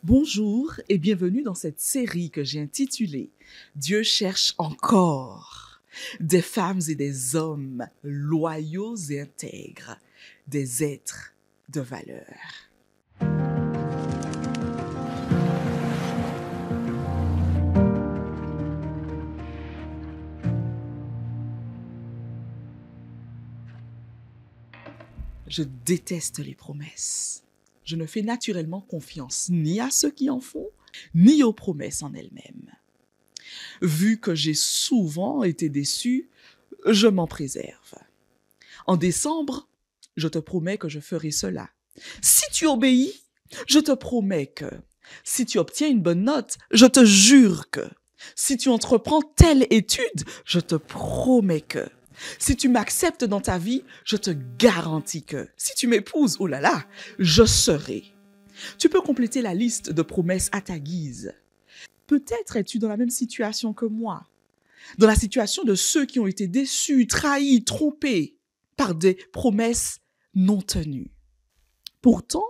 Bonjour et bienvenue dans cette série que j'ai intitulée « Dieu cherche encore des femmes et des hommes loyaux et intègres, des êtres de valeur ». Je déteste les promesses. Je ne fais naturellement confiance ni à ceux qui en font, ni aux promesses en elles-mêmes. Vu que j'ai souvent été déçu, je m'en préserve. En décembre, je te promets que je ferai cela. Si tu obéis, je te promets que. Si tu obtiens une bonne note, je te jure que. Si tu entreprends telle étude, je te promets que. Si tu m'acceptes dans ta vie, je te garantis que. Si tu m'épouses, oh là là, je serai. Tu peux compléter la liste de promesses à ta guise. Peut-être es-tu dans la même situation que moi, dans la situation de ceux qui ont été déçus, trahis, trompés par des promesses non tenues. Pourtant,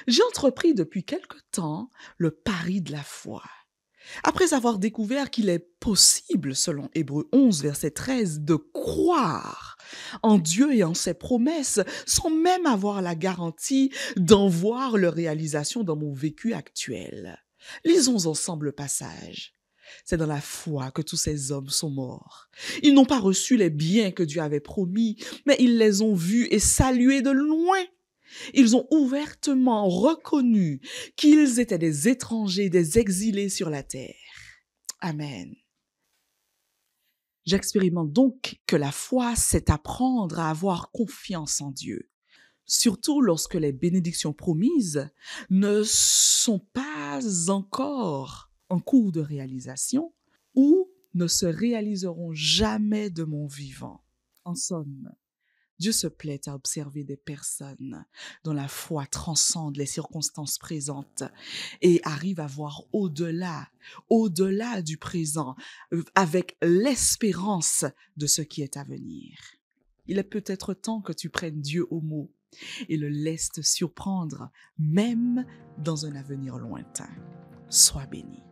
j'ai entrepris depuis quelque temps le pari de la foi. Après avoir découvert qu'il est possible, selon Hébreux 11, verset 13, de croire en Dieu et en ses promesses sans même avoir la garantie d'en voir leur réalisation dans mon vécu actuel. Lisons ensemble le passage. C'est dans la foi que tous ces hommes sont morts. Ils n'ont pas reçu les biens que Dieu avait promis, mais ils les ont vus et salués de loin. Ils ont ouvertement reconnu qu'ils étaient des étrangers, des exilés sur la terre. Amen. J'expérimente donc que la foi, c'est apprendre à avoir confiance en Dieu, surtout lorsque les bénédictions promises ne sont pas encore en cours de réalisation ou ne se réaliseront jamais de mon vivant. En somme, Dieu se plaît à observer des personnes dont la foi transcende les circonstances présentes et arrive à voir au-delà du présent, avec l'espérance de ce qui est à venir. Il est peut-être temps que tu prennes Dieu au mot et le laisses te surprendre, même dans un avenir lointain. Sois béni.